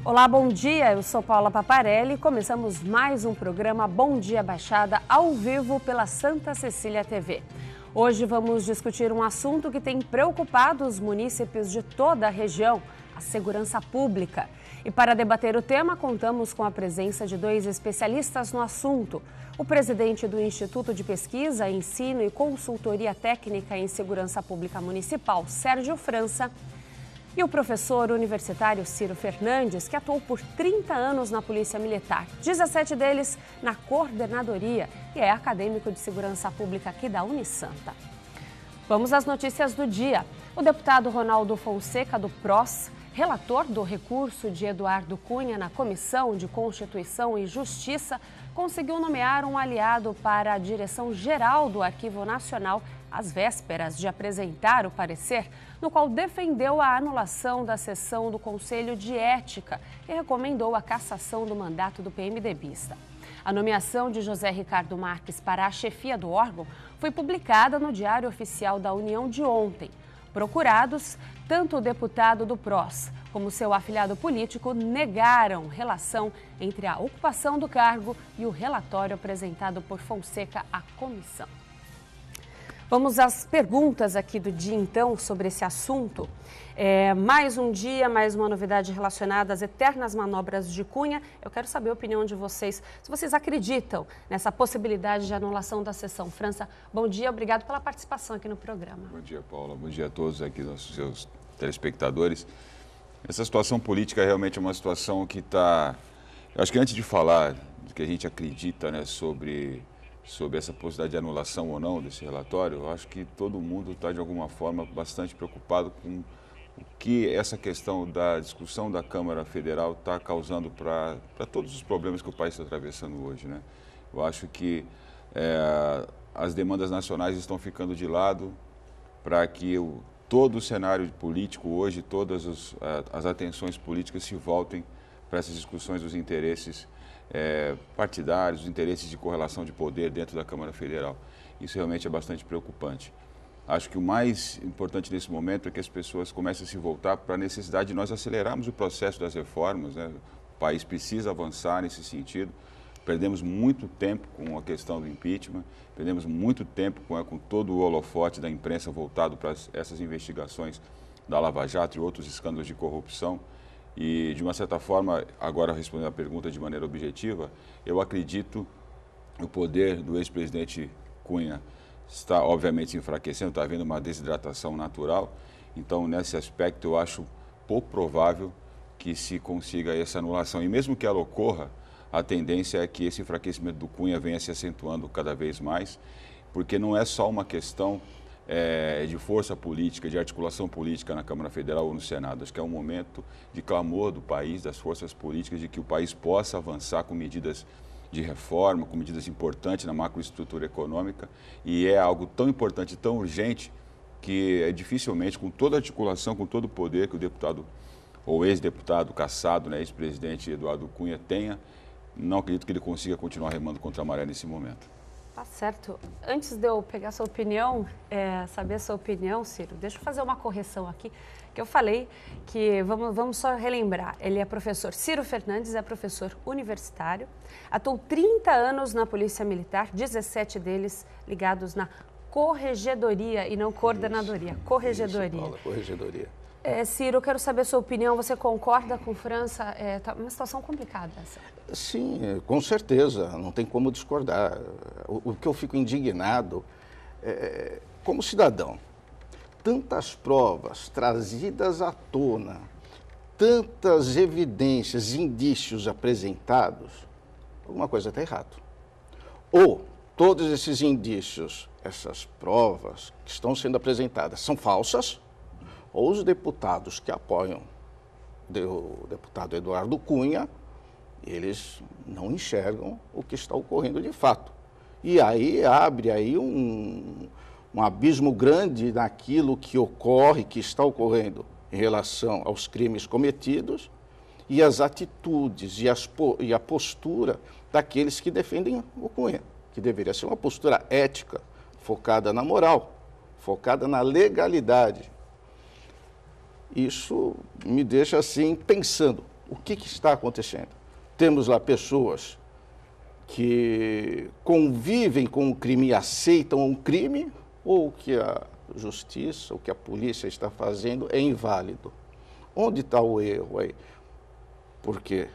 Olá, bom dia. Eu sou Paula Paparelli e começamos mais um programa Bom Dia Baixada ao vivo pela Santa Cecília TV. Hoje vamos discutir um assunto que tem preocupado os munícipes de toda a região, a segurança pública. E para debater o tema, contamos com a presença de dois especialistas no assunto. O presidente do Instituto de Pesquisa, Ensino e Consultoria Técnica em Segurança Pública Municipal, Sérgio França, e o professor universitário Ciro Fernandes, que atuou por 30 anos na Polícia Militar, 17 deles na coordenadoria e é acadêmico de segurança pública aqui da Unisanta. Vamos às notícias do dia. O deputado Ronaldo Fonseca, do PROS, relator do recurso de Eduardo Cunha na Comissão de Constituição e Justiça, conseguiu nomear um aliado para a direção-geral do Arquivo Nacional às vésperas de apresentar o parecer, no qual defendeu a anulação da sessão do Conselho de Ética e recomendou a cassação do mandato do PMDBista. A nomeação de José Ricardo Marques para a chefia do órgão foi publicada no Diário Oficial da União de ontem. Procurados, tanto o deputado do PROS como seu afiliado político negaram relação entre a ocupação do cargo e o relatório apresentado por Fonseca à comissão. Vamos às perguntas aqui do dia, então, sobre esse assunto. Mais um dia, mais uma novidade relacionada às eternas manobras de Cunha. Eu quero saber a opinião de vocês, se vocês acreditam nessa possibilidade de anulação da sessão. França, bom dia, obrigado pela participação aqui no programa. Bom dia, Paula. Bom dia a todos aqui, nossos seus telespectadores. Essa situação política realmente é uma situação que está... Eu acho que antes de falar do que a gente acredita, né, sobre essa possibilidade de anulação ou não desse relatório, eu acho que todo mundo está, de alguma forma, bastante preocupado com o que essa questão da discussão da Câmara Federal está causando para todos os problemas que o país está atravessando hoje, né? Eu acho que as demandas nacionais estão ficando de lado para que todo o cenário político hoje, todas as atenções políticas se voltem para essas discussões dos interesses partidários, os interesses de correlação de poder dentro da Câmara Federal. Isso realmente é bastante preocupante. Acho que o mais importante nesse momento é que as pessoas comecem a se voltar para a necessidade de nós acelerarmos o processo das reformas, né? O país precisa avançar nesse sentido. Perdemos muito tempo com a questão do impeachment, perdemos muito tempo com todo o holofote da imprensa voltado para essas investigações da Lava Jato e outros escândalos de corrupção. E, de uma certa forma, agora respondendo a pergunta de maneira objetiva, eu acredito que o poder do ex-presidente Cunha está, obviamente, se enfraquecendo, está havendo uma desidratação natural. Então, nesse aspecto, eu acho pouco provável que se consiga essa anulação. E mesmo que ela ocorra, a tendência é que esse enfraquecimento do Cunha venha se acentuando cada vez mais, porque não é só uma questão de força política, de articulação política na Câmara Federal ou no Senado. Acho que é um momento de clamor do país, das forças políticas, de que o país possa avançar com medidas de reforma, com medidas importantes na macroestrutura econômica, e é algo tão importante, tão urgente, que dificilmente, com toda a articulação, com todo o poder que o deputado ou ex-deputado cassado, né, ex-presidente Eduardo Cunha tenha, não acredito que ele consiga continuar remando contra a maré nesse momento. Tá certo. Antes de eu pegar a sua opinião, saber a sua opinião, Ciro, deixa eu fazer uma correção aqui, que eu falei que, vamos só relembrar, ele é professor, Ciro Fernandes é professor universitário, atuou 30 anos na Polícia Militar, 17 deles ligados na corregedoria e não coordenadoria, corregedoria. Isso, Paula, corregedoria. Ciro, eu quero saber a sua opinião, você concorda com França? Tá uma situação complicada essa. Sim, com certeza, não tem como discordar. O que eu fico indignado como cidadão, tantas provas trazidas à tona, tantas evidências, indícios apresentados, alguma coisa está errada. Ou todos esses indícios, essas provas que estão sendo apresentadas são falsas, ou os deputados que apoiam o deputado Eduardo Cunha, eles não enxergam o que está ocorrendo de fato. E aí abre aí um abismo grande naquilo que ocorre, que está ocorrendo em relação aos crimes cometidos e as atitudes e a postura daqueles que defendem o Cunha, que deveria ser uma postura ética, focada na moral, focada na legalidade. Isso me deixa assim pensando, O que está acontecendo? Temos lá pessoas que convivem com o crime e aceitam o crime, ou o que a justiça, o que a polícia está fazendo é inválido. Onde está o erro aí? Porque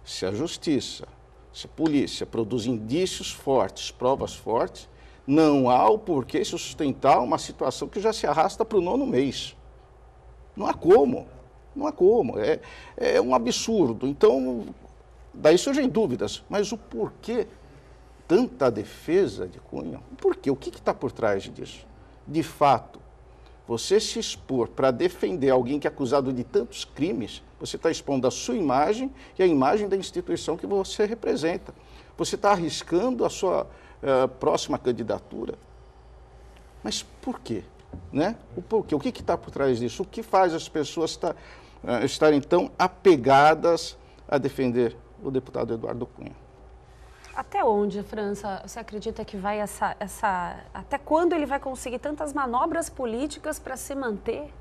se a justiça, se a polícia produz indícios fortes, provas fortes, não há o porquê se sustentar uma situação que já se arrasta para o 9º mês. Não há como, não há como, é um absurdo. Então, daí surgem dúvidas, mas o porquê tanta defesa de Cunha? Por quê? O que está por trás disso? De fato, você se expor para defender alguém que é acusado de tantos crimes, você está expondo a sua imagem e a imagem da instituição que você representa. Você está arriscando a sua próxima candidatura. Mas por quê? Né? O porquê? O que está por trás disso? O que faz as pessoas estarem tão apegadas a defender o deputado Eduardo Cunha? Até onde, França, você acredita que vai até quando ele vai conseguir tantas manobras políticas para se manter?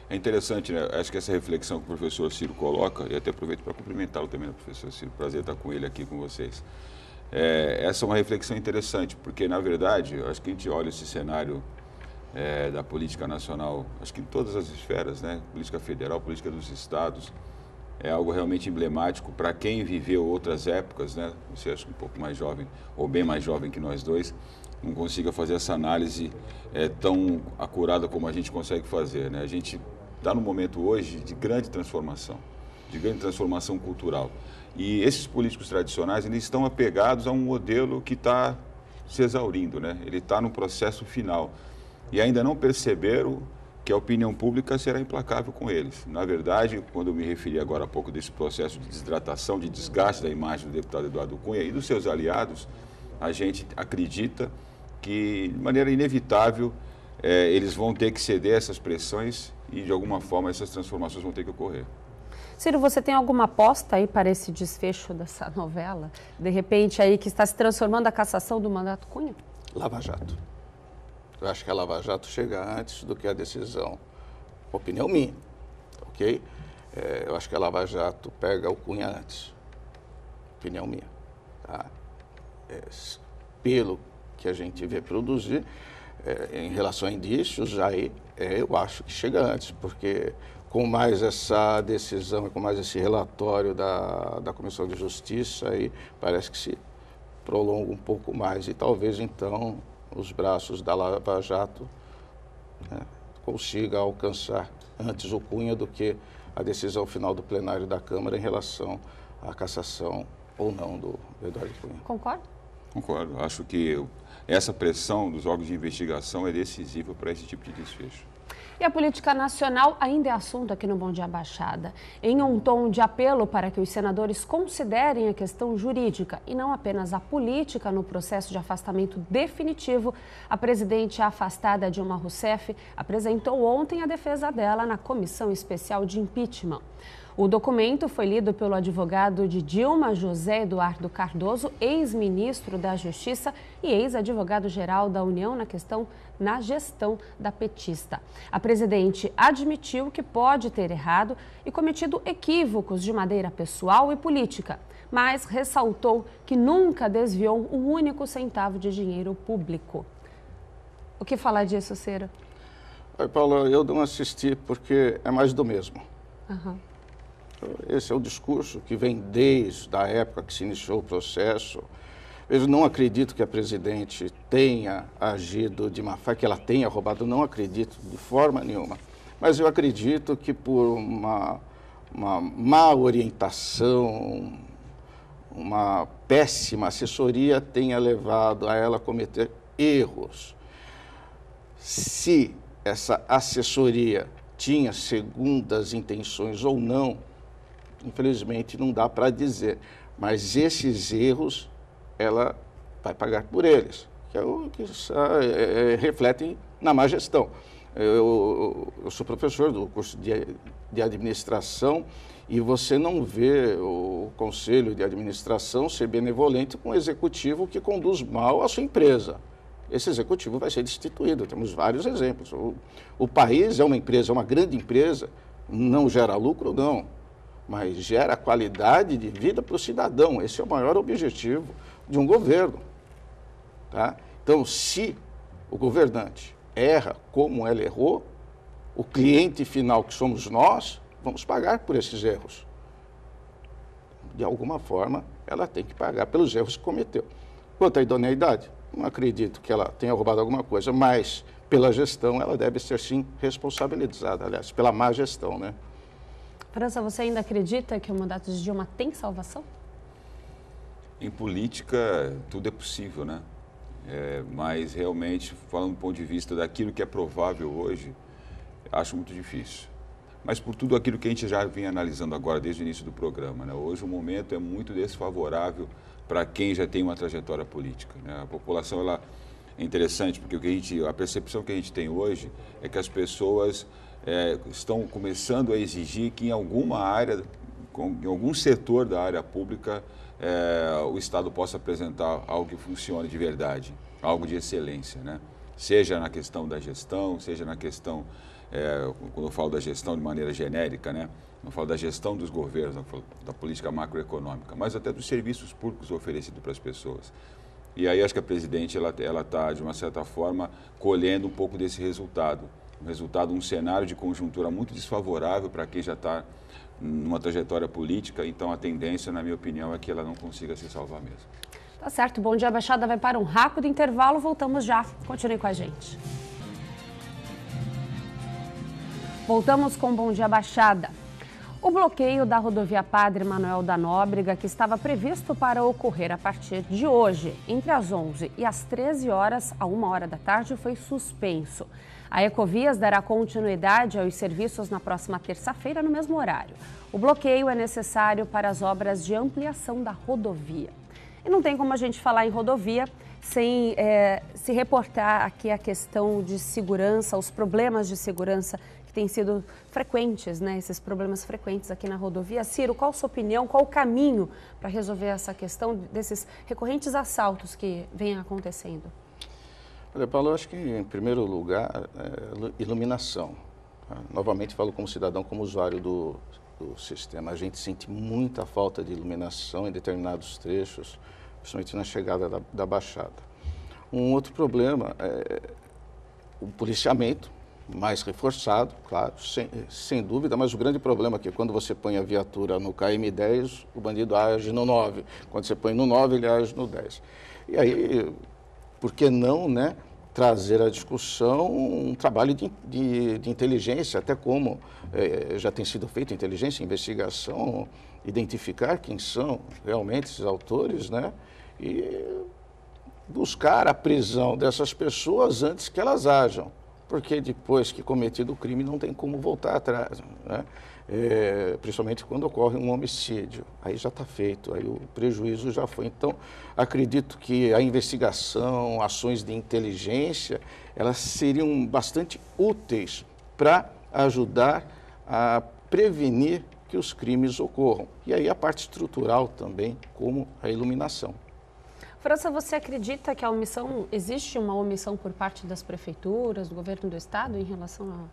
É interessante, né? Acho que essa reflexão que o professor Ciro coloca, e até aproveito para cumprimentá-lo também, né, professor Ciro, prazer estar com ele aqui com vocês. Essa é uma reflexão interessante, porque, na verdade, acho que a gente olha esse cenário da política nacional, acho que em todas as esferas, né? Política federal, política dos estados, é algo realmente emblemático para quem viveu outras épocas, né? Você acha que um pouco mais jovem, ou bem mais jovem que nós dois, não consiga fazer essa análise tão acurada como a gente consegue fazer, né? A gente está num momento hoje de grande transformação cultural. E esses políticos tradicionais, eles estão apegados a um modelo que está se exaurindo, né? Ele está no processo final. E ainda não perceberam que a opinião pública será implacável com eles. Na verdade, quando eu me referi agora há pouco desse processo de desidratação, de desgaste da imagem do deputado Eduardo Cunha e dos seus aliados, a gente acredita que, de maneira inevitável, eles vão ter que ceder a essas pressões e, de alguma forma, essas transformações vão ter que ocorrer. Ciro, você tem alguma aposta aí para esse desfecho dessa novela? De repente, aí que está se transformando a cassação do mandato Cunha? Lava Jato. Eu acho que a Lava Jato chega antes do que a decisão. Opinião minha, ok? Eu acho que a Lava Jato pega o Cunha antes. Opinião minha. Tá? Pelo que a gente vê produzir, em relação a indícios, aí eu acho que chega antes, porque com mais essa decisão e com mais esse relatório da Comissão de Justiça, aí parece que se prolonga um pouco mais e talvez então os braços da Lava Jato, né, consiga alcançar antes o Cunha do que a decisão final do plenário da Câmara em relação à cassação ou não do Eduardo Cunha. Concorda? Concordo. Acho que essa pressão dos órgãos de investigação é decisiva para esse tipo de desfecho. E a política nacional ainda é assunto aqui no Bom Dia Baixada. Em um tom de apelo para que os senadores considerem a questão jurídica e não apenas a política no processo de afastamento definitivo, a presidente afastada Dilma Rousseff apresentou ontem a defesa dela na Comissão Especial de Impeachment. O documento foi lido pelo advogado de Dilma, José Eduardo Cardoso, ex-ministro da Justiça e ex-advogado-geral da União na gestão da petista. A presidente admitiu que pode ter errado e cometido equívocos de maneira pessoal e política, mas ressaltou que nunca desviou um único centavo de dinheiro público. O que falar disso, Ciro? Oi, Paula, eu não assisti porque é mais do mesmo. Uhum. Esse é o discurso que vem desde a época que se iniciou o processo. Eu não acredito que a presidente tenha agido de má fé, que ela tenha roubado, não acredito de forma nenhuma. Mas eu acredito que por uma má orientação, uma péssima assessoria tenha levado a ela a cometer erros. Se essa assessoria tinha segundas intenções ou não, infelizmente não dá para dizer, mas esses erros ela vai pagar por eles, que é o que refletem na má gestão. Eu sou professor do curso de administração e você não vê o conselho de administração ser benevolente com o executivo que conduz mal a sua empresa. Esse executivo vai ser destituído, temos vários exemplos. O país é uma empresa, é uma grande empresa, não gera lucro, não. mas gera qualidade de vida para o cidadão. Esse é o maior objetivo de um governo. Tá? Então, se o governante erra como ela errou, o cliente final, que somos nós, vamos pagar por esses erros. De alguma forma, ela tem que pagar pelos erros que cometeu. Quanto à idoneidade, não acredito que ela tenha roubado alguma coisa, mas pela gestão ela deve ser sim responsabilizada, aliás, pela má gestão, né? França, você ainda acredita que o mandato de Dilma tem salvação? Em política, tudo é possível, né? Mas realmente, falando do ponto de vista daquilo que é provável hoje, acho muito difícil. Mas por tudo aquilo que a gente já vinha analisando agora, desde o início do programa, né? Hoje o momento é muito desfavorável para quem já tem uma trajetória política, né? A população, ela é interessante, porque a percepção que a gente tem hoje é que as pessoas estão começando a exigir que em alguma área, em algum setor da área pública, o Estado possa apresentar algo que funcione de verdade, algo de excelência, né? Seja na questão da gestão, seja na questão, quando eu falo da gestão de maneira genérica, né? Não falo da gestão dos governos, não falo da política macroeconômica, mas até dos serviços públicos oferecidos para as pessoas. E aí acho que a presidente ela está, de uma certa forma, colhendo um pouco desse resultado. Um cenário de conjuntura muito desfavorável para quem já está numa trajetória política, então a tendência, na minha opinião, é que ela não consiga se salvar mesmo. Tá certo, Bom Dia Baixada vai para um rápido intervalo, voltamos já. Continue com a gente. Voltamos com Bom Dia Baixada. O bloqueio da rodovia Padre Manuel da Nóbrega, que estava previsto para ocorrer a partir de hoje, entre as 11 e as 13 horas, a 1 hora da tarde, foi suspenso. A Ecovias dará continuidade aos serviços na próxima terça-feira, no mesmo horário. O bloqueio é necessário para as obras de ampliação da rodovia. E não tem como a gente falar em rodovia sem se reportar aqui a questão de segurança, os problemas de segurança que têm sido frequentes, né? Esses problemas frequentes aqui na rodovia. Ciro, qual a sua opinião, qual o caminho para resolver essa questão desses recorrentes assaltos que vêm acontecendo? Olha, Paulo, eu acho que, em primeiro lugar, iluminação. Tá? Novamente, falo como cidadão, como usuário do sistema. A gente sente muita falta de iluminação em determinados trechos, principalmente na chegada da Baixada. Um outro problema é o policiamento, mais reforçado, claro, sem dúvida, mas o grande problema é que quando você põe a viatura no KM10, o bandido age no 9. Quando você põe no 9, ele age no 10. E aí, por que não, né, trazer à discussão um trabalho de inteligência, até como já tem sido feito inteligência, investigação, identificar quem são realmente esses autores, né, e buscar a prisão dessas pessoas antes que elas ajam, porque depois que cometido o crime não tem como voltar atrás, né? Principalmente quando ocorre um homicídio, aí já está feito, aí o prejuízo já foi. Então, acredito que a investigação, ações de inteligência, elas seriam bastante úteis para ajudar a prevenir que os crimes ocorram. E aí a parte estrutural também, como a iluminação. França, você acredita que existe uma omissão por parte das prefeituras, do governo do estado, em relação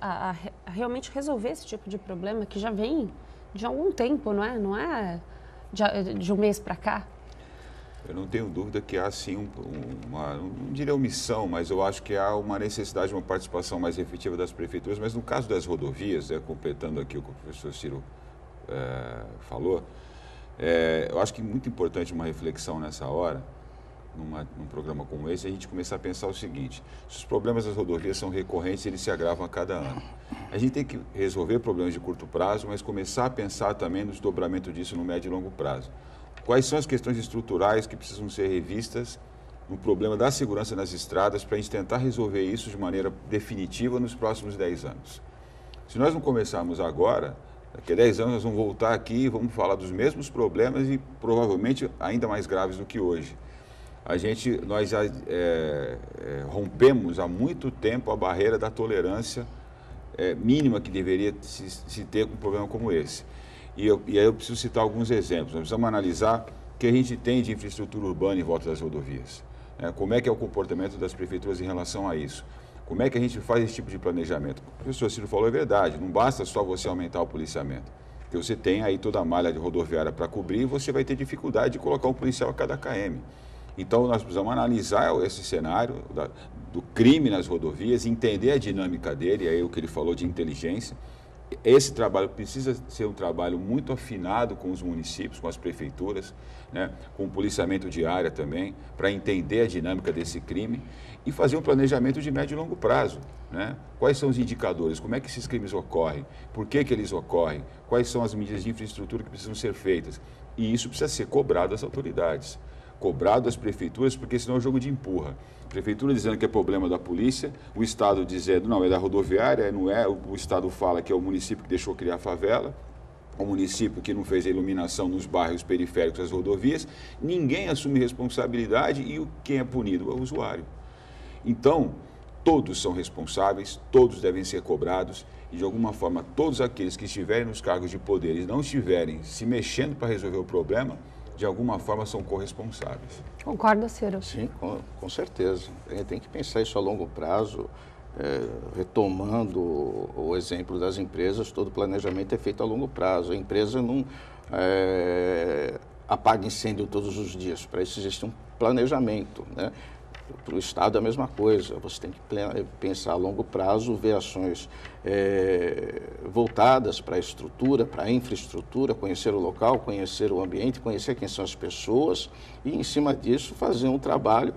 a realmente resolver esse tipo de problema que já vem de algum tempo, não é? Não é de um mês para cá? Eu não tenho dúvida que há sim não diria omissão, mas eu acho que há uma necessidade de uma participação mais efetiva das prefeituras, mas no caso das rodovias, completando aqui o que o professor Ciro falou, eu acho que é muito importante uma reflexão nessa hora, num programa como esse, a gente começar a pensar o seguinte: se os problemas das rodovias são recorrentes, eles se agravam a cada ano. A gente tem que resolver problemas de curto prazo, mas começar a pensar também no desdobramento disso no médio e longo prazo. Quais são as questões estruturais que precisam ser revistas no problema da segurança nas estradas para a gente tentar resolver isso de maneira definitiva nos próximos 10 anos. Se nós não começarmos agora, daqui a 10 anos nós vamos voltar aqui e vamos falar dos mesmos problemas e provavelmente ainda mais graves do que hoje. Nós já rompemos há muito tempo a barreira da tolerância mínima que deveria se ter com um problema como esse. E aí eu preciso citar alguns exemplos. Nós precisamos analisar o que a gente tem de infraestrutura urbana em volta das rodovias. Como é que é o comportamento das prefeituras em relação a isso? Como é que a gente faz esse tipo de planejamento? O professor Ciro falou, é verdade, não basta só você aumentar o policiamento. Porque você tem aí toda a malha de rodoviária para cobrir e você vai ter dificuldade de colocar um policial a cada km. Então, nós precisamos analisar esse cenário do crime nas rodovias, entender a dinâmica dele, aí o que ele falou de inteligência. Esse trabalho precisa ser um trabalho muito afinado com os municípios, com as prefeituras, né, com o policiamento de área também, para entender a dinâmica desse crime e fazer um planejamento de médio e longo prazo. Né? Quais são os indicadores? Como é que esses crimes ocorrem? Por que eles ocorrem? Quais são as medidas de infraestrutura que precisam ser feitas? E isso precisa ser cobrado das autoridades, cobrado das prefeituras, porque senão é um jogo de empurra. A prefeitura dizendo que é problema da polícia, o Estado dizendo, não, é da rodoviária, não é, o Estado fala que é o município que deixou criar a favela, o município que não fez a iluminação nos bairros periféricos das rodovias, ninguém assume responsabilidade e quem é punido é o usuário. Então, todos são responsáveis, todos devem ser cobrados e, de alguma forma, todos aqueles que estiverem nos cargos de poder e não estiverem se mexendo para resolver o problema, de alguma forma são corresponsáveis. Concorda, Ciro? Sim, com certeza. Tem que pensar isso a longo prazo, retomando o exemplo das empresas, todo planejamento é feito a longo prazo. A empresa não apaga incêndio todos os dias, para isso existe um planejamento, né? Para o Estado é a mesma coisa, você tem que pensar a longo prazo, ver ações voltadas para a estrutura, para a infraestrutura, conhecer o local, conhecer o ambiente, conhecer quem são as pessoas e, em cima disso, fazer um trabalho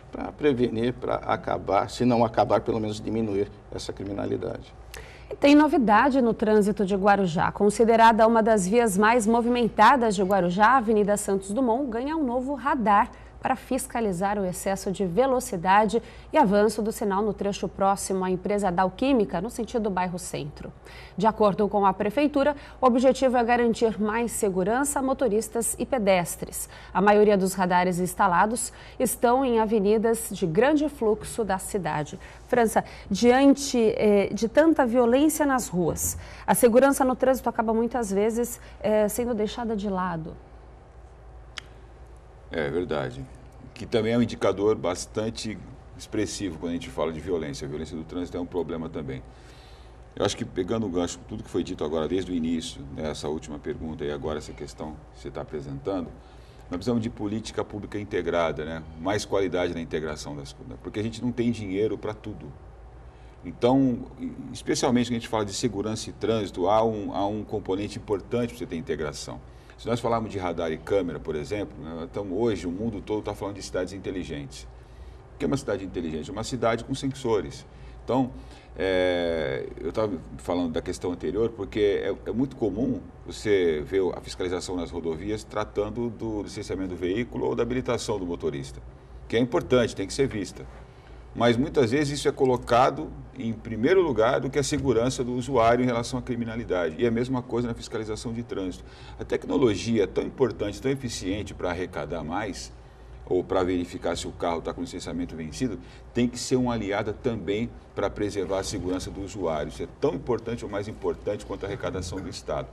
para prevenir, para acabar, se não acabar, pelo menos diminuir essa criminalidade. E tem novidade no trânsito de Guarujá. Considerada uma das vias mais movimentadas de Guarujá, a Avenida Santos Dumont ganha um novo radar para fiscalizar o excesso de velocidade e avanço do sinal no trecho próximo à empresa Dow Química, no sentido bairro Centro. De acordo com a Prefeitura, o objetivo é garantir mais segurança a motoristas e pedestres. A maioria dos radares instalados estão em avenidas de grande fluxo da cidade. França, diante de tanta violência nas ruas, a segurança no trânsito acaba muitas vezes sendo deixada de lado. É verdade. Que também é um indicador bastante expressivo quando a gente fala de violência. A violência do trânsito é um problema também. Eu acho que, pegando o gancho, tudo que foi dito agora desde o início, né, essa última pergunta e agora essa questão que você está apresentando, nós precisamos de política pública integrada, né? Mais qualidade na integração das coisas, porque a gente não tem dinheiro para tudo. Então, especialmente quando a gente fala de segurança e trânsito, há um componente importante para você ter integração. Se nós falarmos de radar e câmera, por exemplo, né, então hoje o mundo todo está falando de cidades inteligentes. O que é uma cidade inteligente? É uma cidade com sensores. Então, eu estava falando da questão anterior porque é muito comum você ver a fiscalização nas rodovias tratando do licenciamento do veículo ou da habilitação do motorista, que é importante, tem que ser vista. Mas muitas vezes isso é colocado em primeiro lugar do que a segurança do usuário em relação à criminalidade. E a mesma coisa na fiscalização de trânsito. A tecnologia é tão importante, tão eficiente para arrecadar mais, ou para verificar se o carro está com licenciamento vencido, tem que ser uma aliada também para preservar a segurança do usuário. Isso é tão importante ou mais importante quanto a arrecadação do Estado.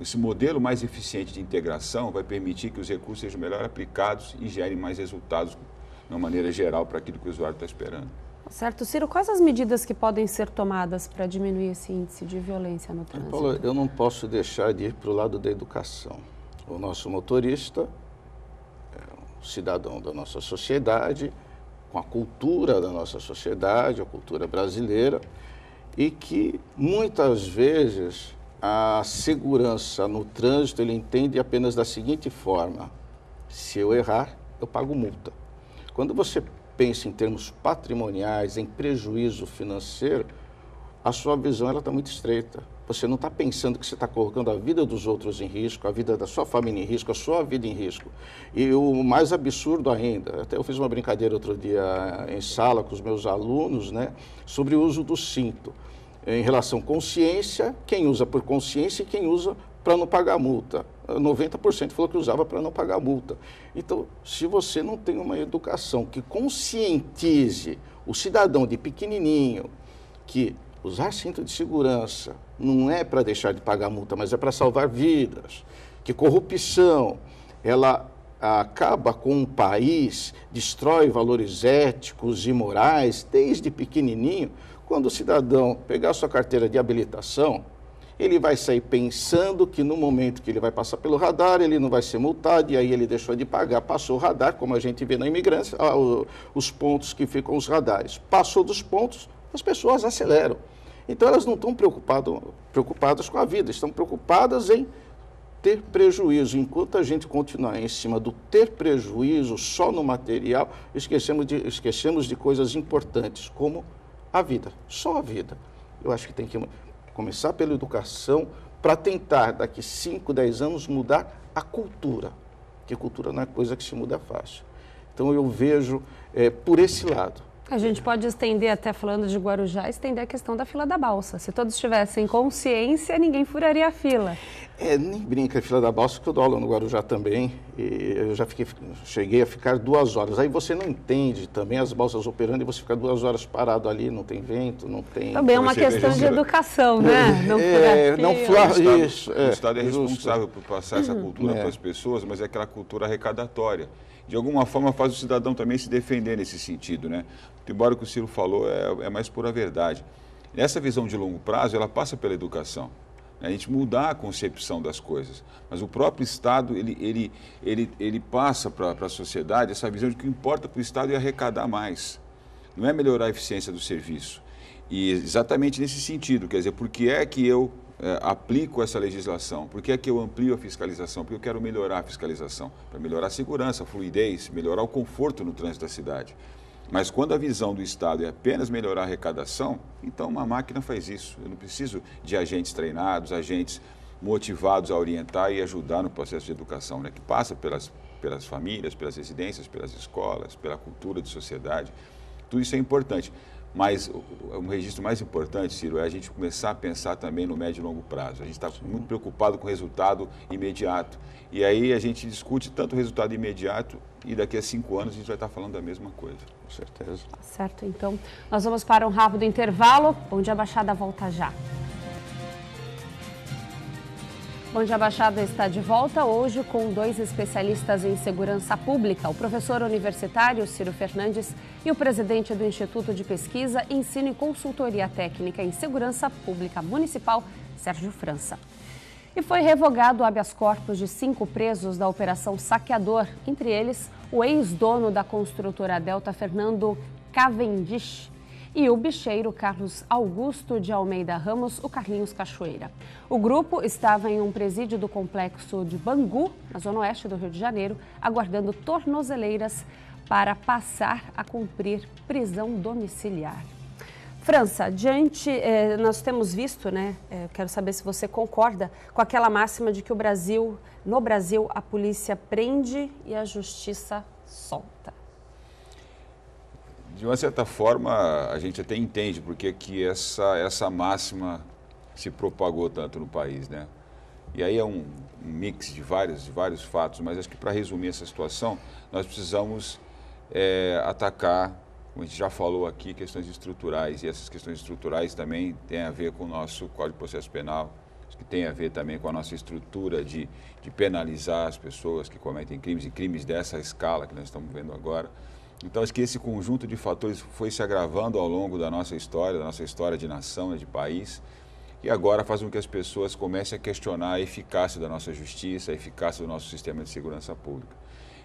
Esse modelo mais eficiente de integração vai permitir que os recursos sejam melhor aplicados e gerem mais resultados de uma maneira geral para aquilo que o usuário está esperando. Certo. Ciro, quais as medidas que podem ser tomadas para diminuir esse índice de violência no trânsito? Paulo, eu não posso deixar de ir para o lado da educação. O nosso motorista é um cidadão da nossa sociedade, com a cultura da nossa sociedade, a cultura brasileira, e que muitas vezes a segurança no trânsito ele entende apenas da seguinte forma: se eu errar, eu pago multa. Quando você pensa em termos patrimoniais, em prejuízo financeiro, a sua visão está muito estreita. Você não está pensando que você está colocando a vida dos outros em risco, a vida da sua família em risco, a sua vida em risco. E o mais absurdo ainda, até eu fiz uma brincadeira outro dia em sala com os meus alunos, né, sobre o uso do cinto. Em relação à consciência, quem usa por consciência e quem usa para não pagar multa. 90% falou que usava para não pagar multa. Então, se você não tem uma educação que conscientize o cidadão de pequenininho que usar cinto de segurança não é para deixar de pagar multa, mas é para salvar vidas, que corrupção, ela acaba com um país, destrói valores éticos e morais desde pequenininho. Quando o cidadão pegar sua carteira de habilitação, ele vai sair pensando que no momento que ele vai passar pelo radar, ele não vai ser multado, e aí ele deixou de pagar, passou o radar, como a gente vê na imigrância, os pontos que ficam os radares. Passou dos pontos, as pessoas aceleram. Então elas não estão preocupadas com a vida, estão preocupadas em ter prejuízo. Enquanto a gente continuar em cima do ter prejuízo só no material, esquecemos de coisas importantes, como a vida, só a vida. Eu acho que tem que começar pela educação para tentar, daqui 5, 10 anos, mudar a cultura, porque cultura não é coisa que se muda fácil. Então eu vejo por esse lado. A gente pode estender, até falando de Guarujá, estender a questão da fila da balsa. Se todos tivessem consciência, ninguém furaria a fila. Nem brinca a fila da balsa, porque eu dou aula no Guarujá também, e eu já cheguei a ficar 2 horas. Aí você não entende também as balsas operando e você fica 2 horas parado ali, não tem vento, não tem... Também é uma questão de educação, né? Não furar isso. O Estado é responsável por passar essa cultura para as pessoas, mas é aquela cultura arrecadatória. De alguma forma faz o cidadão também se defender nesse sentido, né? Embora o que o Ciro falou é mais pura verdade. Essa visão de longo prazo, ela passa pela educação. A gente mudar a concepção das coisas. Mas o próprio Estado, ele passa para a sociedade essa visão de que o que importa para o Estado é arrecadar mais. Não é melhorar a eficiência do serviço. E exatamente nesse sentido, quer dizer, por que é que eu aplico essa legislação? Por que é que eu amplio a fiscalização? Porque eu quero melhorar a fiscalização, para melhorar a segurança, a fluidez, melhorar o conforto no trânsito da cidade. Mas quando a visão do Estado é apenas melhorar a arrecadação, então uma máquina faz isso. Eu não preciso de agentes treinados, agentes motivados a orientar e ajudar no processo de educação, né? Que passa pelas famílias, pelas residências, pelas escolas, pela cultura de sociedade. Tudo isso é importante. Mas um registro mais importante, Ciro, é a gente começar a pensar também no médio e longo prazo. A gente está muito preocupado com o resultado imediato. E aí a gente discute tanto o resultado imediato e daqui a 5 anos a gente vai estar falando da mesma coisa. Com certeza. Certo, então nós vamos para um rápido intervalo, onde a Baixada volta já. Bom Dia Baixada está de volta hoje com 2 especialistas em segurança pública, o professor universitário Ciro Fernandes e o presidente do Instituto de Pesquisa, Ensino e Consultoria Técnica em Segurança Pública Municipal, Sérgio França. E foi revogado o habeas corpus de 5 presos da Operação Saqueador, entre eles o ex-dono da construtora Delta, Fernando Cavendish, e o bicheiro Carlos Augusto de Almeida Ramos, o Carlinhos Cachoeira. O grupo estava em um presídio do complexo de Bangu, na zona oeste do Rio de Janeiro, aguardando tornozeleiras para passar a cumprir prisão domiciliar. França, nós temos visto, né? Quero saber se você concorda com aquela máxima de que no Brasil, a polícia prende e a justiça solta. De uma certa forma, a gente até entende porque que essa máxima se propagou tanto no país, né? E aí é um mix de vários fatos, mas acho que para resumir essa situação, nós precisamos atacar, como a gente já falou aqui, questões estruturais, e essas questões estruturais também têm a ver com o nosso Código de Processo Penal, que tem a ver também com a nossa estrutura de penalizar as pessoas que cometem crimes, e crimes dessa escala que nós estamos vendo agora. Então, acho que esse conjunto de fatores foi se agravando ao longo da nossa história de nação, de país, e agora faz com que as pessoas comecem a questionar a eficácia da nossa justiça, a eficácia do nosso sistema de segurança pública.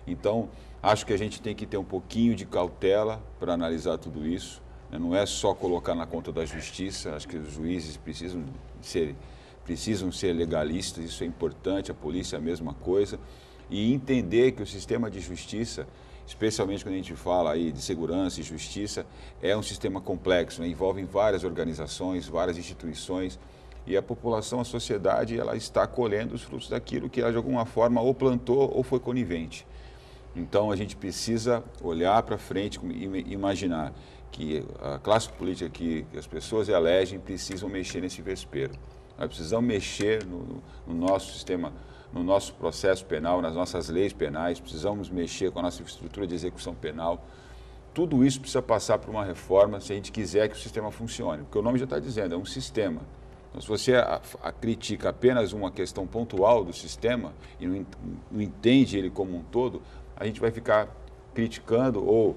Então, acho que a gente tem que ter um pouquinho de cautela para analisar tudo isso, né? Não é só colocar na conta da justiça, acho que os juízes precisam ser legalistas, isso é importante, a polícia é a mesma coisa, e entender que o sistema de justiça, especialmente quando a gente fala aí de segurança e justiça, é um sistema complexo, né? Envolve várias organizações, várias instituições, e a população, a sociedade, ela está colhendo os frutos daquilo que ela de alguma forma ou plantou ou foi conivente. Então a gente precisa olhar para frente e imaginar que a classe política que as pessoas elegem precisam mexer nesse vespeiro. Nós precisamos mexer no nosso sistema, no nosso processo penal, nas nossas leis penais, precisamos mexer com a nossa estrutura de execução penal. Tudo isso precisa passar por uma reforma se a gente quiser que o sistema funcione, porque o nome já está dizendo, é um sistema. Então, se você critica apenas uma questão pontual do sistema e não entende ele como um todo, a gente vai ficar criticando ou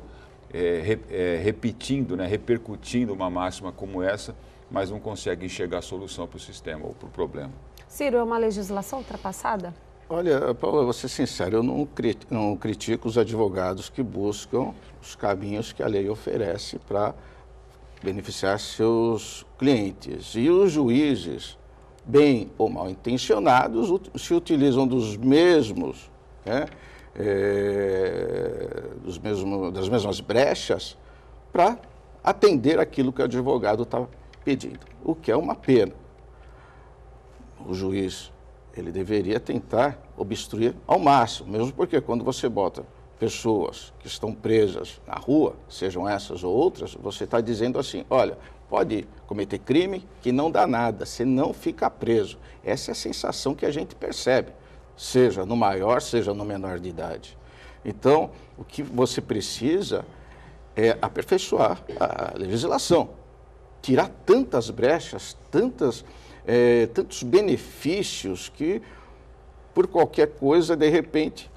repetindo, né, repercutindo uma máxima como essa, mas não consegue enxergar a solução para o sistema ou para o problema. Ciro, é uma legislação ultrapassada? Olha, Paula, vou ser sincero, eu não critico os advogados que buscam os caminhos que a lei oferece para beneficiar seus clientes. E os juízes, bem ou mal intencionados, se utilizam dos mesmos, né, das mesmas brechas para atender aquilo que o advogado está pedindo, o que é uma pena. O juiz, ele deveria tentar obstruir ao máximo, mesmo porque quando você bota pessoas que estão presas na rua, sejam essas ou outras, você está dizendo assim, olha, pode cometer crime que não dá nada, você não fica preso. Essa é a sensação que a gente percebe, seja no maior, seja no menor de idade. Então, o que você precisa é aperfeiçoar a legislação, tirar tantas brechas, tantos benefícios que, por qualquer coisa, de repente,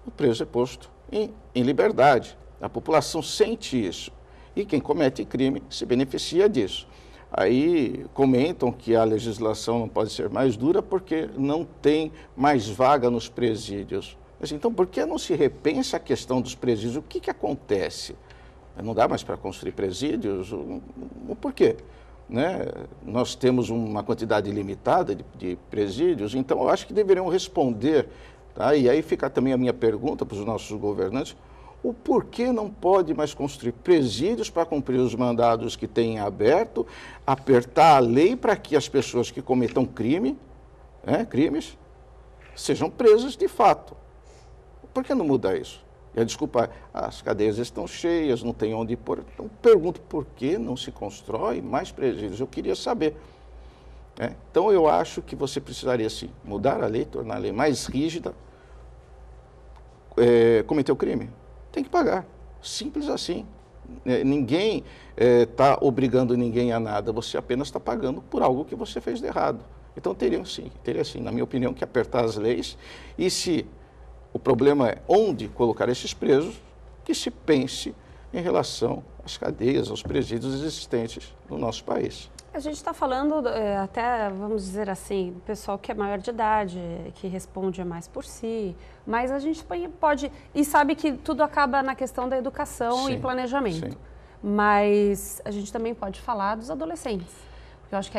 o preso é posto em liberdade. A população sente isso. E quem comete crime se beneficia disso. Aí comentam que a legislação não pode ser mais dura porque não tem mais vaga nos presídios. Mas então, por que não se repensa a questão dos presídios? O que acontece? Não dá mais para construir presídios? Por quê? Né? Nós temos uma quantidade limitada de presídios, então eu acho que deveriam responder, tá? E aí fica também a minha pergunta para os nossos governantes, o porquê não pode mais construir presídios para cumprir os mandados que têm aberto, apertar a lei para que as pessoas que cometam crimes, sejam presas de fato. Por que não mudar isso? Desculpa, as cadeias estão cheias, não tem onde pôr. Então, pergunto por que não se constrói mais presídios? Eu queria saber. Então, eu acho que você precisaria, sim, mudar a lei, tornar a lei mais rígida. Cometeu crime? Tem que pagar. Simples assim. Ninguém está obrigando ninguém a nada, você apenas está pagando por algo que você fez de errado. Então, teria sim, na minha opinião, que apertar as leis e se... O problema é onde colocar esses presos, que se pense em relação às cadeias, aos presídios existentes no nosso país. A gente está falando até, vamos dizer assim, do pessoal que é maior de idade, que responde mais por si, mas a gente pode, e sabe que tudo acaba na questão da educação e planejamento, mas a gente também pode falar dos adolescentes. Eu acho que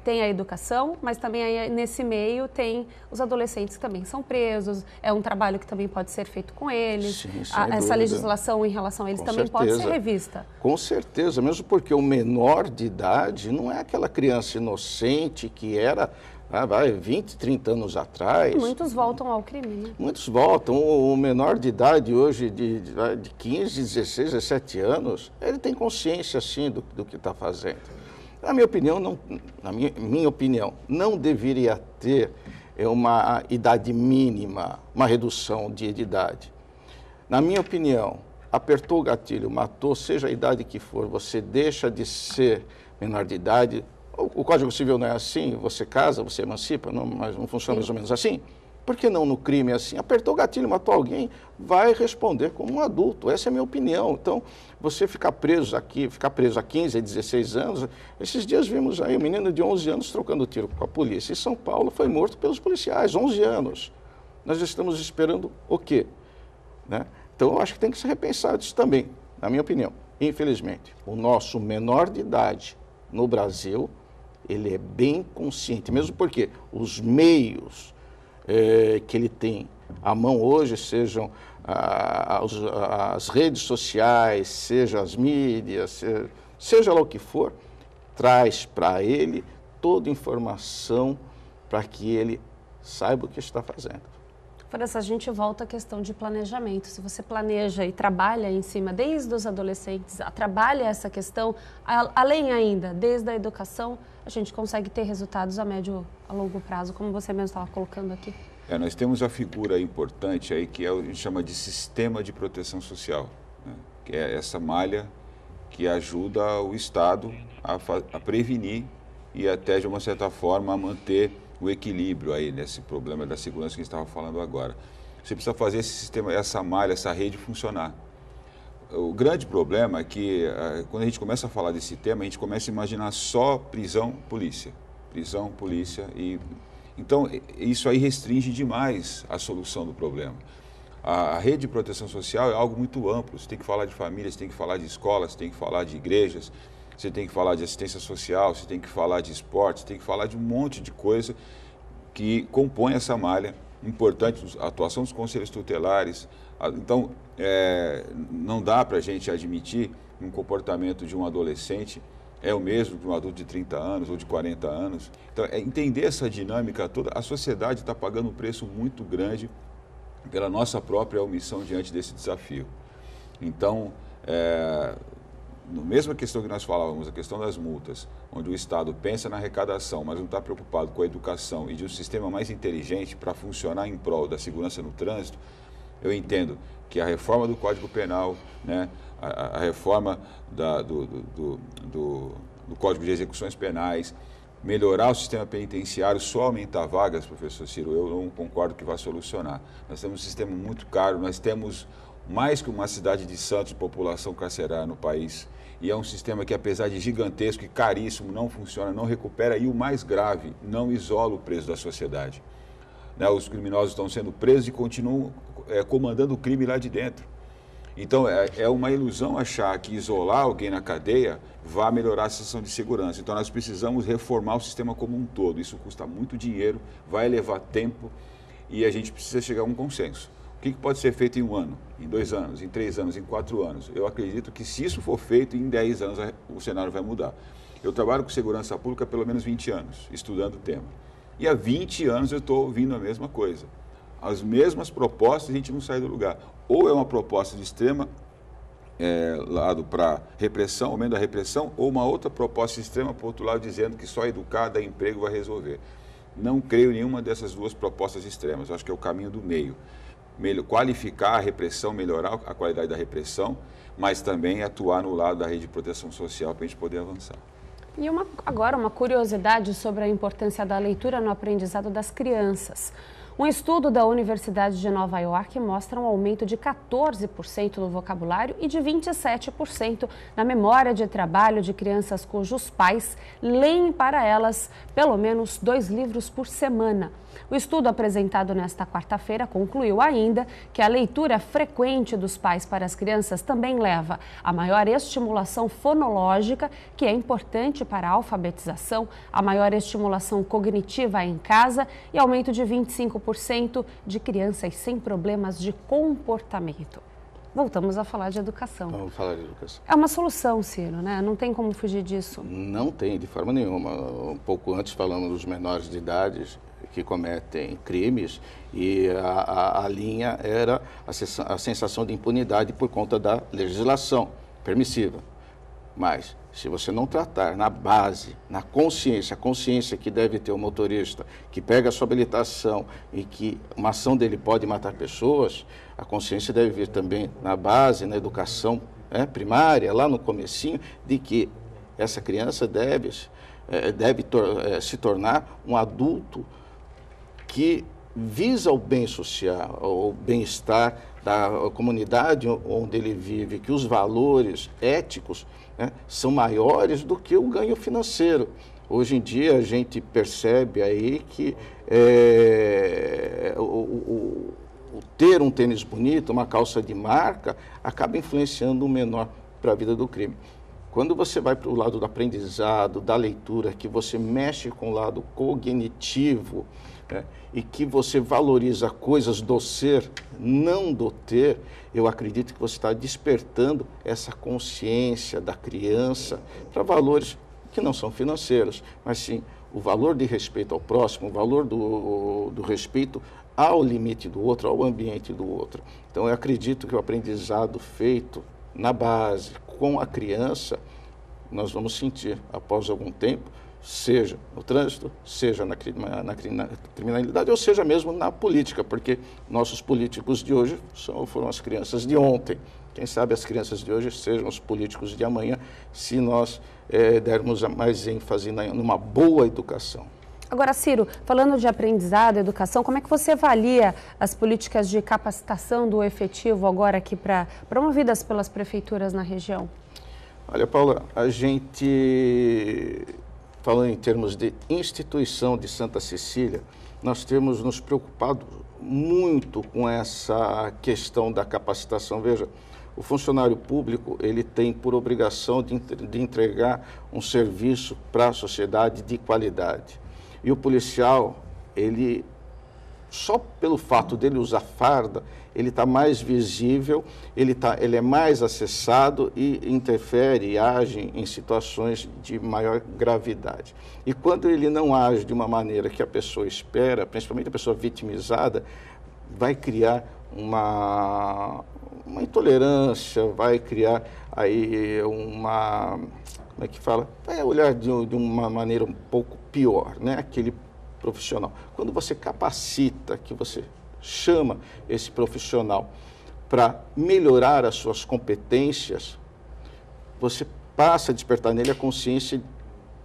tem a educação, mas também aí, nesse meio tem os adolescentes que também são presos, é um trabalho que também pode ser feito com eles. Sim, essa legislação em relação a eles também pode ser revista. Com certeza, mesmo porque o menor de idade não é aquela criança inocente que era 20, 30 anos atrás. Muitos voltam ao crime, né? Muitos voltam. O menor de idade hoje, de 15, 16, 17 anos, ele tem consciência, sim, do que está fazendo. Na minha opinião, não deveria ter uma idade mínima, uma redução de idade. Na minha opinião, apertou o gatilho, matou, seja a idade que for, você deixa de ser menor de idade. O Código Civil não é assim, você casa, você emancipa, mas não funciona mais ou menos assim? Por que não no crime é assim? Apertou o gatilho, matou alguém, vai responder como um adulto. Essa é a minha opinião. Então, você ficar preso a 15, a 16 anos... Esses dias vimos aí um menino de 11 anos trocando tiro com a polícia. Em São Paulo foi morto pelos policiais, 11 anos. Nós estamos esperando o quê? Né? Então, eu acho que tem que ser repensado isso também, na minha opinião. Infelizmente, o nosso menor de idade no Brasil, ele é bem consciente, mesmo porque os meios... que ele tem à mão hoje, sejam as redes sociais, seja as mídias, seja lá o que for, traz para ele toda a informação para que ele saiba o que está fazendo. Vanessa, a gente volta à questão de planejamento. Se você planeja e trabalha em cima, desde os adolescentes, trabalha essa questão, além ainda, desde a educação, a gente consegue ter resultados a médio, a longo prazo, como você mesmo estava colocando aqui. Nós temos a figura importante aí que a gente chama de sistema de proteção social, né? Que é essa malha que ajuda o Estado a prevenir e até, de uma certa forma, a manter o equilíbrio aí nesse problema da segurança que a gente estava falando agora. Você precisa fazer esse sistema, essa malha, essa rede funcionar. o grande problema é que quando a gente começa a falar desse tema, a gente começa a imaginar só prisão, polícia. Prisão, polícia e... Então, isso aí restringe demais a solução do problema. A rede de proteção social é algo muito amplo. Você tem que falar de famílias, você tem que falar de escolas, você tem que falar de igrejas, você tem que falar de assistência social, você tem que falar de esporte, você tem que falar de um monte de coisa que compõe essa malha importante, a atuação dos conselhos tutelares. Então, não dá para a gente admitir um comportamento de um adolescente é o mesmo de um adulto de 30 anos ou de 40 anos. Então, entender essa dinâmica toda, a sociedade está pagando um preço muito grande pela nossa própria omissão diante desse desafio. Então, na mesma questão que nós falávamos, a questão das multas, onde o Estado pensa na arrecadação, mas não está preocupado com a educação e de um sistema mais inteligente para funcionar em prol da segurança no trânsito, eu entendo que a reforma do Código Penal, né, a reforma do Código de Execuções Penais, melhorar o sistema penitenciário, só aumentar vagas, professor Ciro, eu não concordo que vai solucionar. Nós temos um sistema muito caro, nós temos mais que uma cidade de Santos de população carcerária no país, e é um sistema que, apesar de gigantesco e caríssimo, não funciona, não recupera, e o mais grave, não isola o preso da sociedade. Né, os criminosos estão sendo presos e continuam comandando o crime lá de dentro. Então, é uma ilusão achar que isolar alguém na cadeia vai melhorar a sensação de segurança. Então, nós precisamos reformar o sistema como um todo. Isso custa muito dinheiro, vai levar tempo e a gente precisa chegar a um consenso. O que pode ser feito em 1 ano, em 2 anos, em 3 anos, em 4 anos? Eu acredito que se isso for feito, em 10 anos o cenário vai mudar. Eu trabalho com segurança pública há pelo menos 20 anos, estudando o tema. E há 20 anos eu estou ouvindo a mesma coisa. As mesmas propostas, a gente não sai do lugar. Ou é uma proposta de extrema lado para repressão, aumento da repressão, ou uma outra proposta extrema para o outro lado, dizendo que só educar, dar emprego vai resolver. Não creio em nenhuma dessas duas propostas extremas. Eu acho que é o caminho do meio. Qualificar a repressão, melhorar a qualidade da repressão, mas também atuar no lado da rede de proteção social para a gente poder avançar. E agora uma curiosidade sobre a importância da leitura no aprendizado das crianças. Um estudo da Universidade de Nova York mostra um aumento de 14% no vocabulário e de 27% na memória de trabalho de crianças cujos pais leem para elas pelo menos 2 livros por semana. O estudo apresentado nesta quarta-feira concluiu ainda que a leitura frequente dos pais para as crianças também leva a maior estimulação fonológica, que é importante para a alfabetização, a maior estimulação cognitiva em casa e aumento de 25% de crianças sem problemas de comportamento. Voltamos a falar de educação. Vamos falar de educação. É uma solução, Ciro, né? Não tem como fugir disso. Não tem, de forma nenhuma. Um pouco antes falamos dos menores de idade que cometem crimes e a linha era a sensação de impunidade por conta da legislação permissiva. Mas, se você não tratar na base, na consciência, a consciência que deve ter o motorista, que pega a sua habilitação e que uma ação dele pode matar pessoas, a consciência deve vir também na base, na educação primária, lá no comecinho, de que essa criança deve se tornar um adulto que visa o bem social, o bem-estar da comunidade onde ele vive, que os valores éticos são maiores do que o ganho financeiro. Hoje em dia a gente percebe aí que ter um tênis bonito, uma calça de marca, acaba influenciando o menor para a vida do crime. Quando você vai para o lado do aprendizado, da leitura, que você mexe com o lado cognitivo, e que você valoriza coisas do ser, não do ter, eu acredito que você está despertando essa consciência da criança para valores que não são financeiros, mas sim o valor de respeito ao próximo, o valor do respeito ao limite do outro, ao ambiente do outro. Então, eu acredito que o aprendizado feito na base, com a criança, nós vamos sentir, após algum tempo, seja no trânsito, seja na criminalidade, ou seja mesmo na política, porque nossos políticos de hoje foram as crianças de ontem. Quem sabe as crianças de hoje sejam os políticos de amanhã, se nós dermos mais ênfase numa boa educação. Agora, Ciro, falando de aprendizado, educação, como é que você avalia as políticas de capacitação do efetivo agora aqui promovidas pelas prefeituras na região? Olha, Paula, a gente, falando em termos de instituição de Santa Cecília, nós temos nos preocupado muito com essa questão da capacitação. Veja, o funcionário público, ele tem por obrigação de entregar um serviço para a sociedade de qualidade. E o policial, ele, só pelo fato dele usar farda, ele está mais visível, ele é mais acessado e interfere e age em situações de maior gravidade. E quando ele não age de uma maneira que a pessoa espera, principalmente a pessoa vitimizada, vai criar uma intolerância, vai criar aí como é que fala? Vai olhar de uma maneira um pouco pior, né? Aquele profissional. Quando você capacita, que você chama esse profissional para melhorar as suas competências, você passa a despertar nele a consciência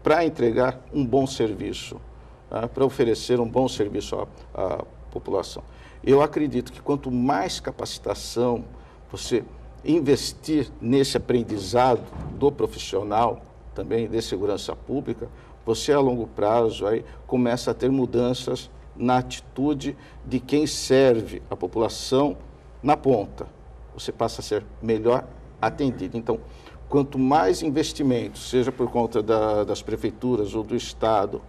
para entregar um bom serviço, tá? Para oferecer um bom serviço à população. Eu acredito que quanto mais capacitação você investir nesse aprendizado do profissional, também de segurança pública, você a longo prazo aí começa a ter mudanças na atitude de quem serve a população na ponta. Você passa a ser melhor atendido. Então, quanto mais investimentos, seja por conta das prefeituras ou do Estado,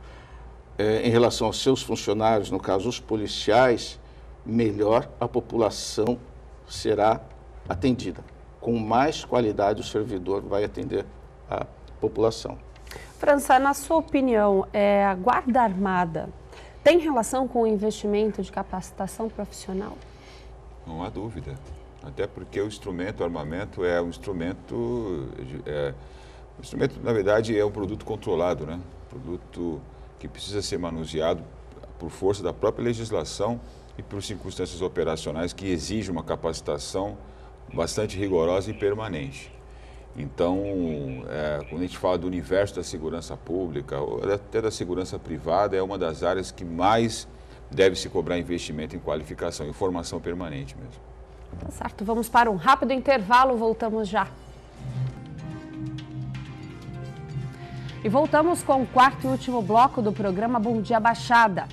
em relação aos seus funcionários, no caso os policiais, melhor a população será atendida. Com mais qualidade o servidor vai atender a população. França, na sua opinião, a Guarda Armada tem relação com o investimento de capacitação profissional? Não há dúvida. Até porque o armamento é um instrumento, na verdade, é um produto controlado, né? Produto que precisa ser manuseado por força da própria legislação e por circunstâncias operacionais que exigem uma capacitação bastante rigorosa e permanente. Então, quando a gente fala do universo da segurança pública, ou até da segurança privada, é uma das áreas que mais deve se cobrar investimento em qualificação, em formação permanente mesmo. Tá certo, vamos para um rápido intervalo, voltamos já. E voltamos com o quarto e último bloco do programa Bom Dia Baixada.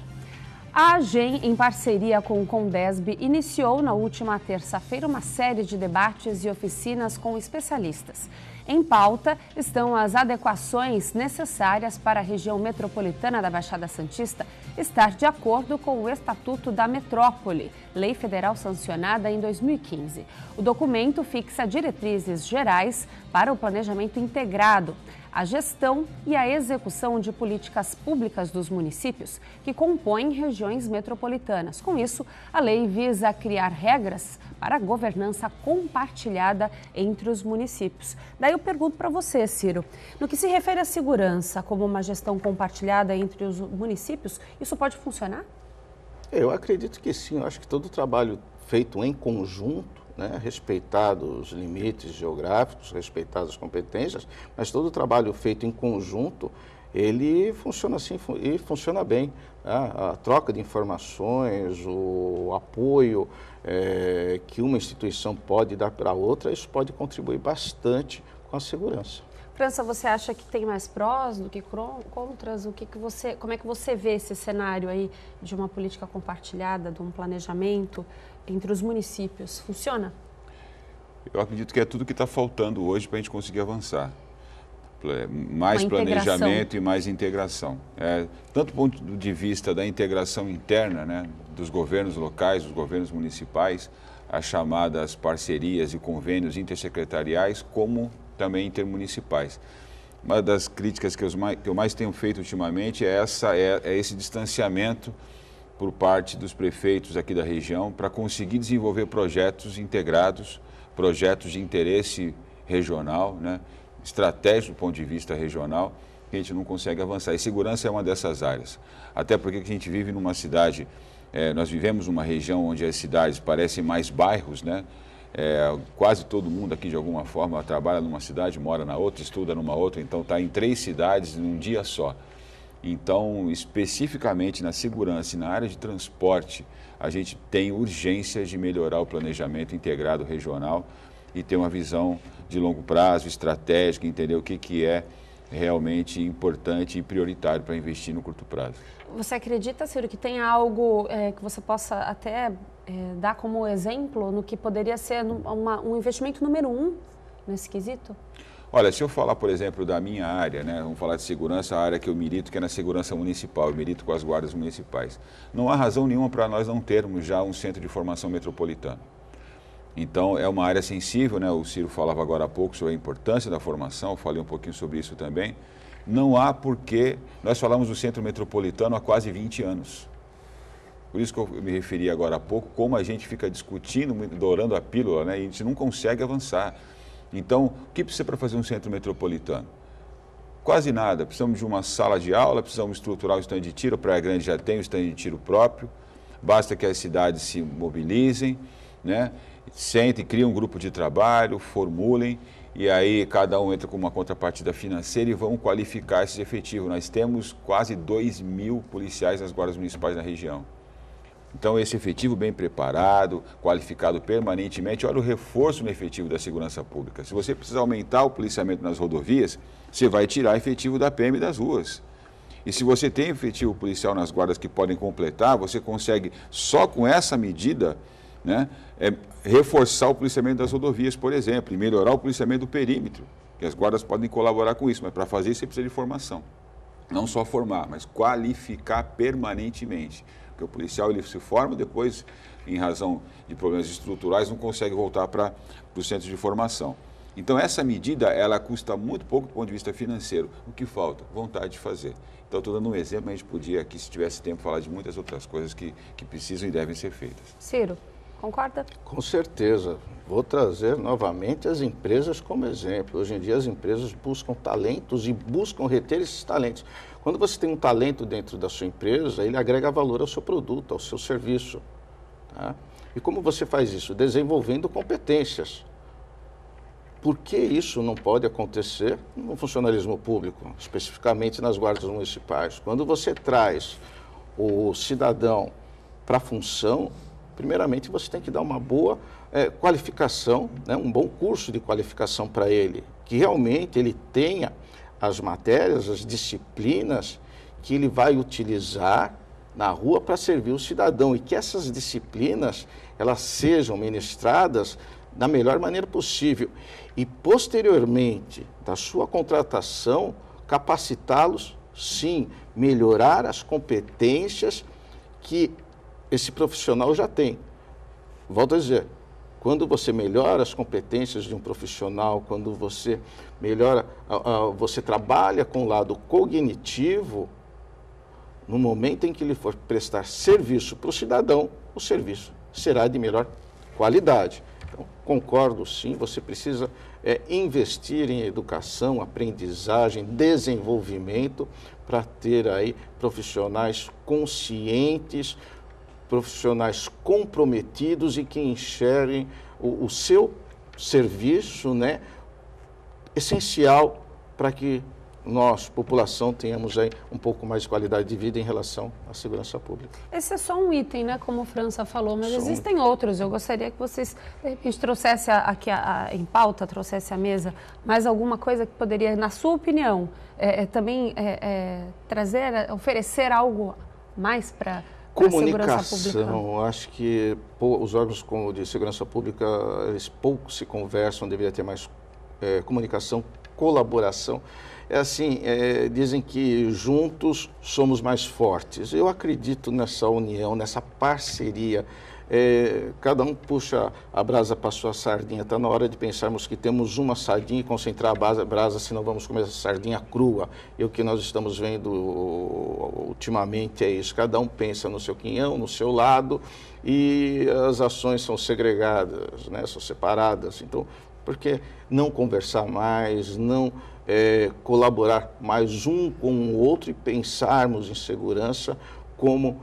A AGEM, em parceria com o Condesb, iniciou na última terça-feira uma série de debates e oficinas com especialistas. Em pauta estão as adequações necessárias para a região metropolitana da Baixada Santista estar de acordo com o Estatuto da Metrópole, lei federal sancionada em 2015. O documento fixa diretrizes gerais para o planejamento integrado, a gestão e a execução de políticas públicas dos municípios que compõem regiões metropolitanas. Com isso, a lei visa criar regras para a governança compartilhada entre os municípios. Daí eu pergunto para você, Ciro, no que se refere à segurança como uma gestão compartilhada entre os municípios, isso pode funcionar? Eu acredito que sim. Eu acho que todo o trabalho feito em conjunto, né, respeitados os limites geográficos, respeitadas as competências, mas todo o trabalho feito em conjunto, ele funciona assim e funciona bem. Né? A troca de informações, o apoio que uma instituição pode dar para a outra, isso pode contribuir bastante com a segurança. França, você acha que tem mais prós do que contras? Como é que você vê esse cenário aí de uma política compartilhada, de um planejamento entre os municípios? Funciona? Eu acredito que é tudo que está faltando hoje para a gente conseguir avançar. Mais planejamento e mais integração. Tanto do ponto de vista da integração interna, né, dos governos locais, dos governos municipais, as chamadas parcerias e convênios intersecretariais, como também intermunicipais. Uma das críticas que eu mais tenho feito ultimamente é esse distanciamento por parte dos prefeitos aqui da região para conseguir desenvolver projetos integrados, projetos de interesse regional, né, estratégico do ponto de vista regional, que a gente não consegue avançar. E segurança é uma dessas áreas. Até porque a gente vive numa cidade, nós vivemos numa região onde as cidades parecem mais bairros, né? Quase todo mundo aqui de alguma forma trabalha numa cidade, mora na outra, estuda numa outra, então está em 3 cidades num dia só. Então, especificamente na segurança e na área de transporte, a gente tem urgência de melhorar o planejamento integrado regional e ter uma visão de longo prazo, estratégica, entender o que é realmente importante e prioritário para investir no curto prazo. Você acredita, Ciro, que tem algo que você possa até dar como exemplo no que poderia ser um investimento número 1 nesse quesito? Olha, se eu falar, por exemplo, da minha área, né, vamos falar de segurança, a área que eu milito, que é na segurança municipal, eu milito com as guardas municipais. Não há razão nenhuma para nós não termos já um centro de formação metropolitano. Então, é uma área sensível, né? O Ciro falava agora há pouco sobre a importância da formação, eu falei um pouquinho sobre isso também. Não há porquê, nós falamos do centro metropolitano há quase 20 anos. Por isso que eu me referi agora há pouco, como a gente fica discutindo, dourando a pílula, né? E a gente não consegue avançar. Então, o que precisa para fazer um centro metropolitano? Quase nada. Precisamos de uma sala de aula, precisamos estruturar o stand de tiro, a Praia Grande já tem o stand de tiro próprio, basta que as cidades se mobilizem, né? Sentem, criam um grupo de trabalho, formulem, e aí cada um entra com uma contrapartida financeira e vão qualificar esses efetivos. Nós temos quase 2.000 policiais nas guardas municipais na região. Então, esse efetivo bem preparado, qualificado permanentemente, olha o reforço no efetivo da segurança pública. Se você precisar aumentar o policiamento nas rodovias, você vai tirar efetivo da PM das ruas. E se você tem efetivo policial nas guardas que podem completar, você consegue, só com essa medida, né, reforçar o policiamento das rodovias, por exemplo, e melhorar o policiamento do perímetro, que as guardas podem colaborar com isso, mas para fazer isso você precisa de formação. Não só formar, mas qualificar permanentemente. Porque o policial ele se forma, depois, em razão de problemas estruturais, não consegue voltar para o centro de formação. Então, essa medida, ela custa muito pouco do ponto de vista financeiro. O que falta? Vontade de fazer. Então, estou dando um exemplo, mas a gente podia aqui, se tivesse tempo, falar de muitas outras coisas que precisam e devem ser feitas. Ciro, concorda? Com certeza. Vou trazer novamente as empresas como exemplo. Hoje em dia, as empresas buscam talentos e buscam reter esses talentos. Quando você tem um talento dentro da sua empresa, ele agrega valor ao seu produto, ao seu serviço. Tá? E como você faz isso? Desenvolvendo competências. Por que isso não pode acontecer no funcionalismo público, especificamente nas guardas municipais? Quando você traz o cidadão para a função, primeiramente você tem que dar uma boa qualificação, né, um bom curso de qualificação para ele, que realmente ele tenha as matérias, as disciplinas que ele vai utilizar na rua para servir o cidadão e que essas disciplinas elas sejam ministradas da melhor maneira possível e posteriormente da sua contratação capacitá-los, sim, melhorar as competências que esse profissional já tem. Volto a dizer, quando você melhora as competências de um profissional, quando você melhora, você trabalha com o lado cognitivo, no momento em que ele for prestar serviço para o cidadão, o serviço será de melhor qualidade. Então, concordo sim, você precisa investir em educação, aprendizagem, desenvolvimento, para ter aí profissionais conscientes, profissionais comprometidos e que enxerguem o seu serviço, né, essencial para que nós, população, tenhamos aí um pouco mais de qualidade de vida em relação à segurança pública. Esse é só um item, né, como o França falou, mas existem outros. Eu gostaria que vocês, de repente, trouxessem aqui em pauta, trouxessem à mesa mais alguma coisa que poderia, na sua opinião, também trazer, oferecer algo mais para comunicação, acho que os órgãos de segurança pública, eles pouco se conversam, deveria ter mais comunicação, colaboração. É assim, dizem que juntos somos mais fortes. Eu acredito nessa união, nessa parceria. Cada um puxa a brasa para a sua sardinha. Está na hora de pensarmos que temos uma sardinha e concentrar a brasa, senão vamos comer essa sardinha crua. E o que nós estamos vendo ultimamente é isso. Cada um pensa no seu quinhão, no seu lado, e as ações são segregadas, né? São separadas. Então, por que não conversar mais, não colaborar mais um com o outro e pensarmos em segurança como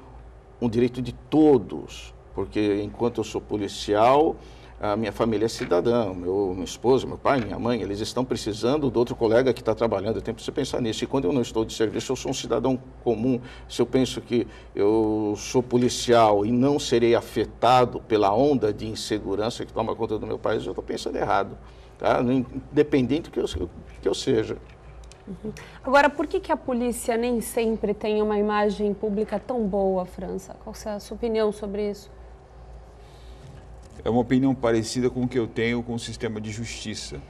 um direito de todos? Porque enquanto eu sou policial, a minha família é cidadã, minha esposa, meu pai, minha mãe, eles estão precisando do outro colega que está trabalhando. Eu tenho que pensar nisso. E quando eu não estou de serviço, eu sou um cidadão comum. Se eu penso que eu sou policial e não serei afetado pela onda de insegurança que toma conta do meu país, eu estou pensando errado, tá? Independente do que eu seja. Agora, por que a polícia nem sempre tem uma imagem pública tão boa, França? Qual é a sua opinião sobre isso? É uma opinião parecida com o que eu tenho com o sistema de justiça.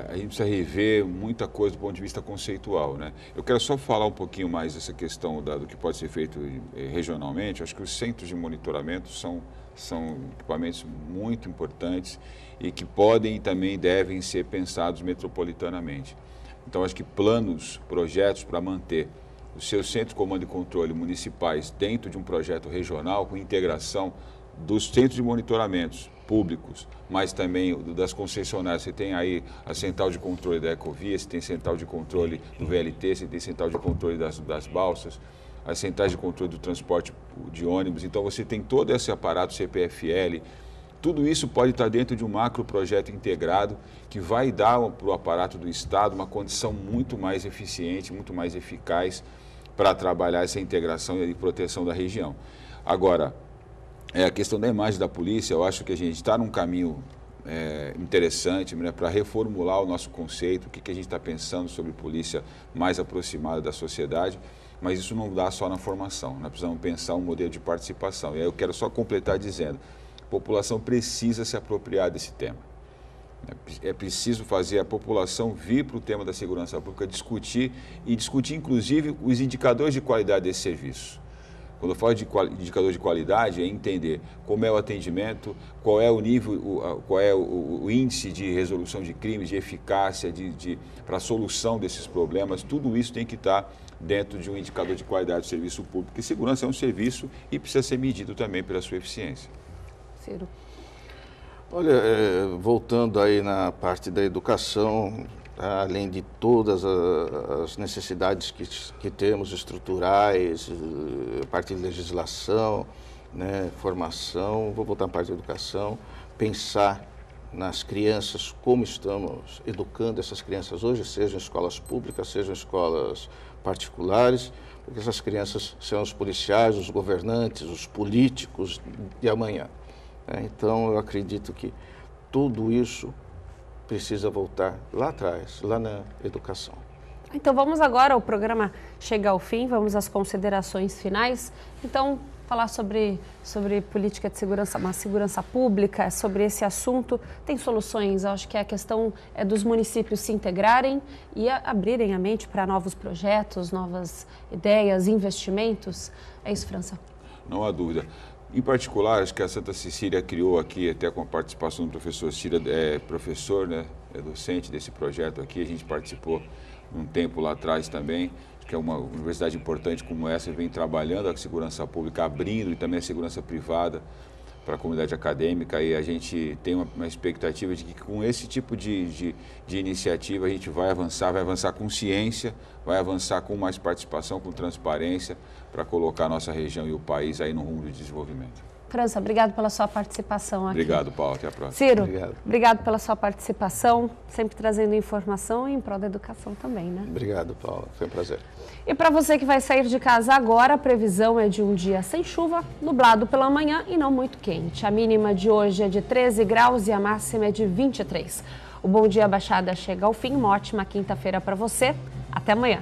A gente precisa rever muita coisa do ponto de vista conceitual, né? Eu quero só falar um pouquinho mais dessa questão do que pode ser feito regionalmente. Eu acho que os centros de monitoramento são equipamentos muito importantes e que podem e também devem ser pensados metropolitanamente. Então, acho que planos, projetos para manter os seus centros de comando e controle municipais dentro de um projeto regional com integração dos centros de monitoramentos públicos, mas também das concessionárias. Você tem aí a central de controle da Ecovia, você tem central de controle do VLT, você tem central de controle das balsas, as centrais de controle do transporte de ônibus. Então, você tem todo esse aparato CPFL. Tudo isso pode estar dentro de um macro projeto integrado que vai dar para o aparato do Estado uma condição muito mais eficiente, muito mais eficaz para trabalhar essa integração e proteção da região. Agora, a questão da imagem da polícia, eu acho que a gente está num caminho interessante, né, para reformular o nosso conceito, o que a gente está pensando sobre polícia mais aproximada da sociedade, mas isso não dá só na formação, nós precisamos pensar um modelo de participação. E aí eu quero só completar dizendo, a população precisa se apropriar desse tema. É preciso fazer a população vir para o tema da segurança pública, discutir inclusive os indicadores de qualidade desse serviço. Quando eu falo de indicador de qualidade, é entender como é o atendimento, qual é o nível, qual é o índice de resolução de crimes, de eficácia, para a solução desses problemas. Tudo isso tem que estar dentro de um indicador de qualidade do serviço público, porque segurança é um serviço e precisa ser medido também pela sua eficiência. Ciro. Olha, voltando aí na parte da educação, além de todas as necessidades que temos estruturais, parte de legislação, né, formação, vou voltar à parte da educação, pensar nas crianças, como estamos educando essas crianças hoje, sejam escolas públicas, sejam escolas particulares, porque essas crianças são os policiais, os governantes, os políticos de amanhã. Então, eu acredito que tudo isso precisa voltar lá atrás, lá na educação. Então vamos agora, o programa chega ao fim, vamos às considerações finais. Então, falar sobre política de segurança, uma segurança pública, sobre esse assunto, tem soluções. Eu acho que a questão é dos municípios se integrarem e abrirem a mente para novos projetos, novas ideias, investimentos. É isso, França? Não há dúvida. Em particular, acho que a Santa Cecília criou aqui, até com a participação do professor Cira, professor, né, docente desse projeto aqui, a gente participou um tempo lá atrás também, que é uma universidade importante como essa, vem trabalhando a segurança pública, abrindo e também a segurança privada para a comunidade acadêmica, e a gente tem uma expectativa de que com esse tipo de iniciativa a gente vai avançar com ciência, vai avançar com mais participação, com transparência, para colocar a nossa região e o país aí no rumo de desenvolvimento. França, obrigado pela sua participação aqui. Obrigado, Paulo. Até a próxima. Ciro, obrigado pela sua participação, sempre trazendo informação e em prol da educação também, né? Obrigado, Paulo. Foi um prazer. E para você que vai sair de casa agora, a previsão é de um dia sem chuva, nublado pela manhã e não muito quente. A mínima de hoje é de 13 graus e a máxima é de 23. O Bom Dia Baixada chega ao fim. Uma ótima quinta-feira para você. Até amanhã.